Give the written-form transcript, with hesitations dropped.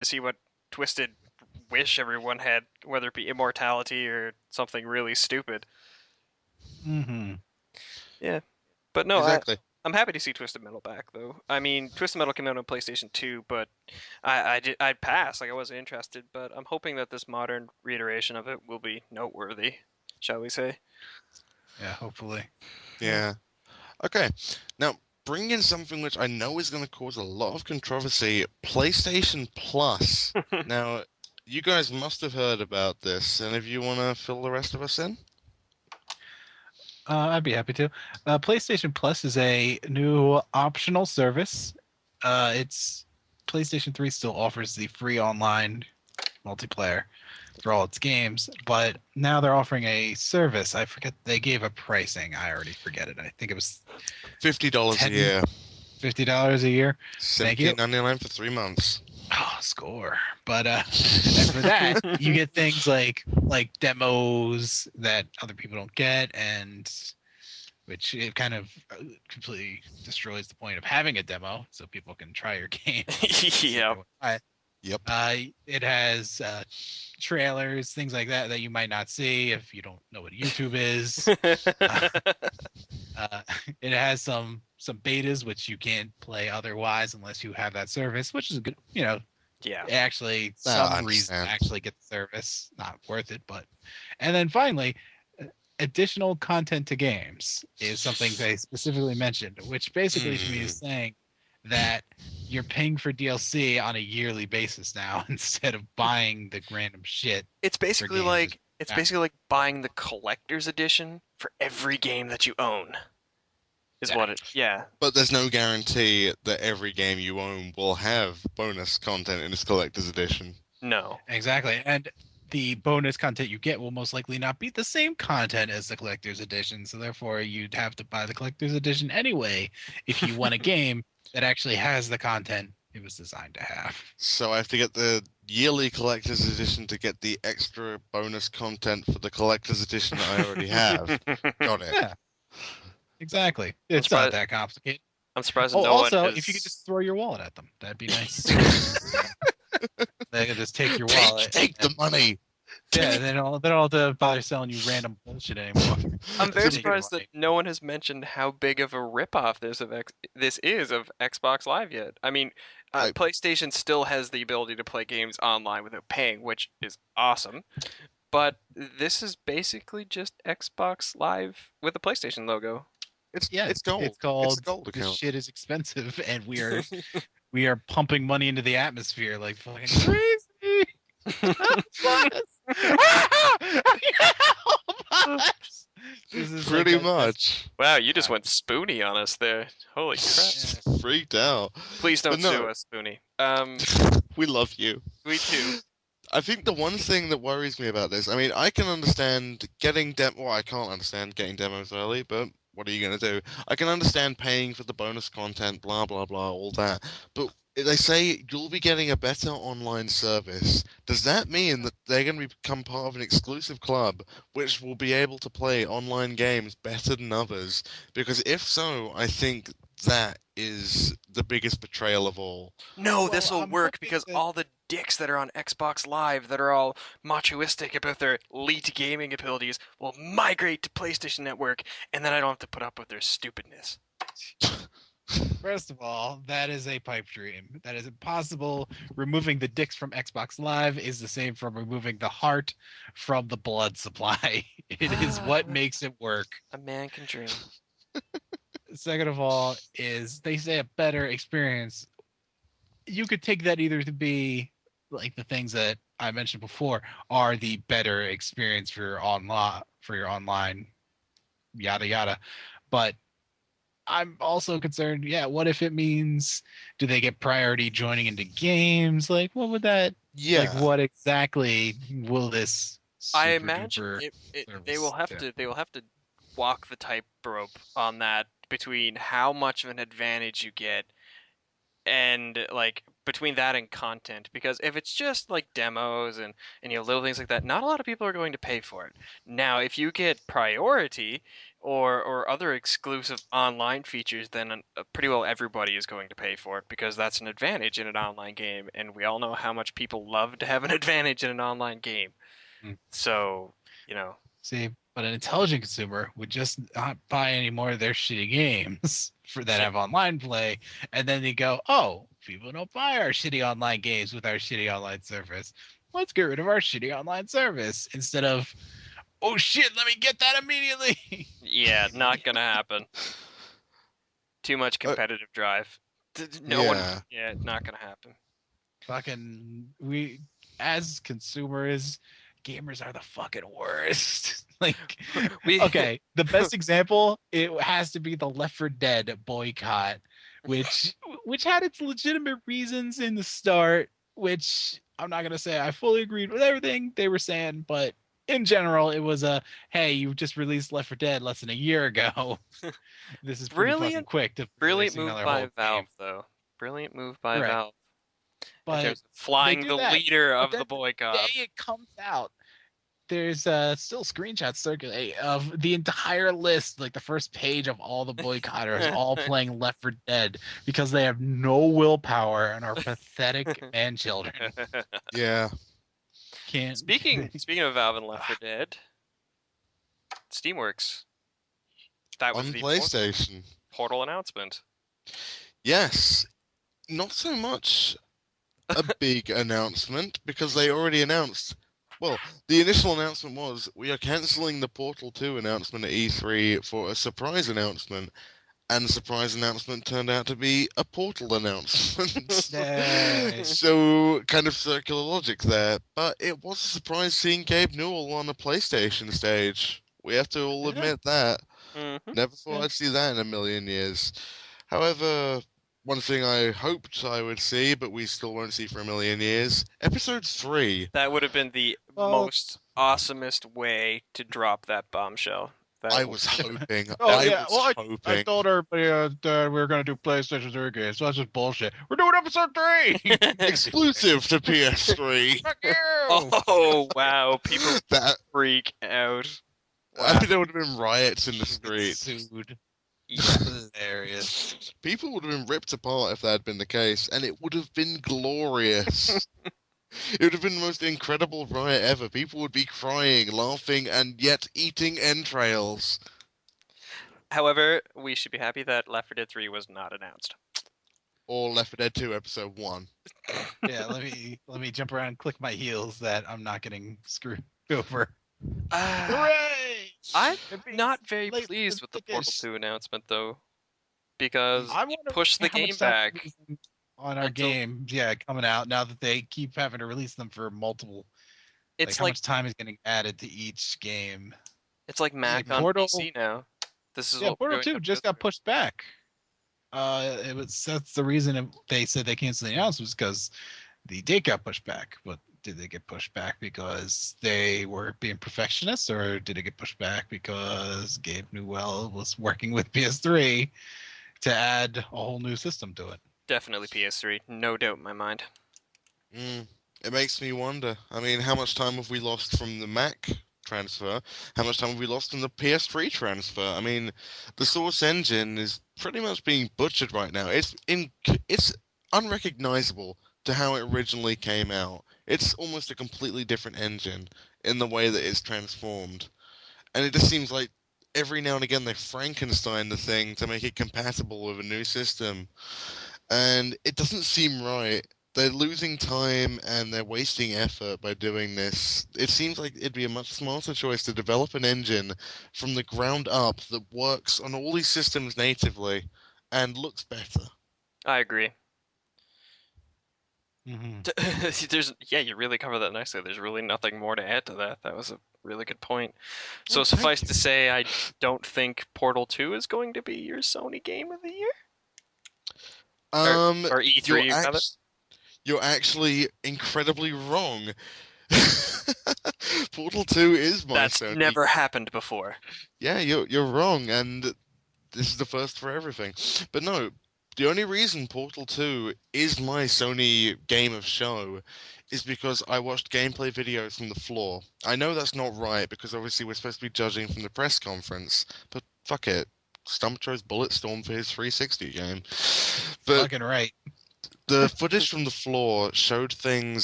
to see what twisted wish everyone had, whether it be immortality or something really stupid. Hmm. Yeah, but no, Exactly. I'm happy to see Twisted Metal back though. I mean, Twisted Metal came out on PlayStation 2, but I'd pass. Like I wasn't interested, but I'm hoping that this modern reiteration of it will be noteworthy, shall we say? Yeah, hopefully. Yeah. Yeah. Okay. Now, bring in something which I know is going to cause a lot of controversy, PlayStation Plus. Now, you guys must have heard about this, and if you want to fill the rest of us in? I'd be happy to. PlayStation Plus is a new optional service. It's PlayStation 3 still offers the free online multiplayer for all its games, but now they're offering a service. I forget they gave a pricing. I already forget it. I think it was $50 a 10 year, $50 a year. Thank you. $17.99 for 3 months. Oh, score. But and for that, you get things like demos that other people don't get, and which it kind of completely destroys the point of having a demo, so people can try your game. Yeah. Yep. It has trailers, things like that that you might not see if you don't know what YouTube is. Uh, it has some betas which you can't play otherwise unless you have that service, which is a good, Yeah. actually I some reason to understand. actually get the service. Not worth it, but and then finally, additional content to games is something they specifically mentioned, which basically to me is Hmm. saying that you're paying for DLC on a yearly basis now instead of buying the random shit It's for basically games. like it's basically like buying the collector's edition for every game that you own. Is Yeah. what it. Yeah. But there's no guarantee that every game you own will have bonus content in its collector's edition. No. Exactly. And the bonus content you get will most likely not be the same content as the collector's edition. So therefore you'd have to buy the collector's edition anyway if you want a game that actually has the content it was designed to have. So I have to get the yearly collector's edition to get the extra bonus content for the collector's edition that I already have. Got it. Yeah, exactly. I'm It's not surprised. that complicated. I'm surprised that Oh, no one also, if you could has. just throw your wallet at them, that'd be nice. They could just take your Take, wallet. take the And, money. yeah, they don't have to bother selling you random bullshit anymore. I'm Just very take your surprised that money. no one has mentioned how big of a ripoff this is of Xbox Live yet. I mean, I, PlayStation still has the ability to play games online without paying, which is awesome. But this is basically just Xbox Live with a PlayStation logo. Yeah, it's gold. it's It's the called gold "This account. shit is expensive," and we are pumping money into the atmosphere like fucking crazy. Help us! This is like Pretty the best. much. Wow, you just Yeah. went spoony on us there. Holy crap. Yeah. Freaked out. Please But don't sue no, us, Spoony. we love you. We too. I think the one thing that worries me about this, I mean, I can understand getting well, I can't understand getting demos early, but what are you going to do? I can understand paying for the bonus content, blah, blah, blah, all that. But they say you'll be getting a better online service. Does that mean that they're going to become part of an exclusive club which will be able to play online games better than others? Because if so, I think that is the biggest betrayal of all. No, Well, this will I'm work hoping because that. all the dicks that are on Xbox Live that are all machoistic about their elite gaming abilities will migrate to PlayStation Network, and then I don't have to put up with their stupidness. First of all, that is a pipe dream. That is impossible. Removing the dicks from Xbox Live is the same from removing the heart from the blood supply. It is what makes it work. A man can dream. Second of all, is they say a better experience. You could take that either to be like the things that I mentioned before are the better experience for your online yada yada. But I'm also concerned, yeah, what if it means do they get priority joining into games? Like what would that like Yeah. what exactly will this I super imagine duper they will service have do? to walk the tightrope on that between how much of an advantage you get and like between that and content, because if it's just like demos and little things like that, not a lot of people are going to pay for it. Now, if you get priority or other exclusive online features, then pretty well everybody is going to pay for it because that's an advantage in an online game, and we all know how much people love to have an advantage in an online game. Mm. So, you know, See, but an intelligent consumer would just not buy any more of their shitty games for that have online play, and then they go, "Oh, people don't buy our shitty online games with our shitty online service. Let's get rid of our shitty online service," instead of, "Oh shit, let me get that immediately." yeah, not gonna happen. Too much competitive drive. No one, Yeah. yeah, not gonna happen. Fucking we, as consumers, gamers are the fucking worst. Like, We okay, the best example, it has to be the Left 4 Dead boycott, which had its legitimate reasons in the start, which I'm not gonna say I fully agreed with everything they were saying, but in general, it was a, hey, you just released Left 4 Dead less than a year ago. This is pretty fucking brilliant, quick to brilliant releasing move another by whole Valve, game. though. Brilliant move by Right. Valve in But terms of they flying do the that. leader But of then the the day boycott. it comes out, there's still screenshots circulate of the entire list, like the first page of all the boycotters, all playing Left 4 Dead because they have no willpower and are pathetic man children. Yeah. Can't. Speaking of Valve and Left 4 Dead, Steamworks. That was On the PlayStation. Portal announcement. Yes. Not so much a big announcement because they already announced. Well, the initial announcement was we are cancelling the Portal 2 announcement at E3 for a surprise announcement, and the surprise announcement turned out to be a Portal announcement. Yay. So, kind of circular logic there. But it was a surprise seeing Gabe Newell on a PlayStation stage. We have to all Yeah. admit that. Mm-hmm. Never thought Yeah. I'd see that in a million years. However, one thing I hoped I would see, but we still won't see for a million years, episode 3. That would have been the Well, most awesomest way to drop that bombshell. I was hoping. oh I yeah, was well I hoping. told everybody that we were gonna do PlayStation 3 games, so that's just bullshit. We're doing episode 3. Exclusive to PS3. Fuck you. Oh wow, people That freak out. I Wow. think there would have been riots in the Get streets. sued. Yeah. Hilarious. People would have been ripped apart if that had been the case, and it would have been glorious. It would have been the most incredible riot ever. People would be crying, laughing, and yet eating entrails. However, we should be happy that Left 4 Dead 3 was not announced. Or Left 4 Dead 2 Episode 1. Yeah, let me jump around and click my heels that I'm not getting screwed over. Hooray! I'm It'd be not very late pleased with the Portal tickets. 2 announcement though, because I it wonder pushed the how much game time back. we're losing on our until- game. Yeah, coming out now that they keep having to release them for multiple. It's how like much time is getting added to each game? Mac on Portal- PC now. This is Yeah, what Portal we're 2 doing just got pushed back. That's the reason they said they canceled the announcement was because the date got pushed back. But did they get pushed back because they were being perfectionists, or did it get pushed back because Gabe Newell was working with PS3 to add a whole new system to it? Definitely PS3, no doubt in my mind. It makes me wonder. I mean, how much time have we lost from the Mac transfer? How much time have we lost from the PS3 transfer? I mean, the Source engine is pretty much being butchered right now. It's unrecognizable to how it originally came out. It's almost a completely different engine in the way that it's transformed. And it just seems like every now and again they Frankenstein the thing to make it compatible with a new system. And it doesn't seem right. They're losing time and they're wasting effort by doing this. It seems like it'd be a much smarter choice to develop an engine from the ground up that works on all these systems natively and looks better. I agree. Mm-hmm. You really covered that nicely. There's really nothing more to add to that. That was a really good point. So Well, thank suffice you. to say, I don't think Portal 2 is going to be your Sony Game of the Year? Or E3, you're, rather? you're actually incredibly wrong. Portal 2 is my That's Sony. never happened before. Yeah, you're wrong, and this is the first for everything. But no, The only reason Portal 2 is my Sony game of show is because I watched gameplay videos from the floor. I know that's not right because obviously we're supposed to be judging from the press conference, but fuck it. Stump chose Bulletstorm for his 360 game. But Fucking right. the footage from the floor showed things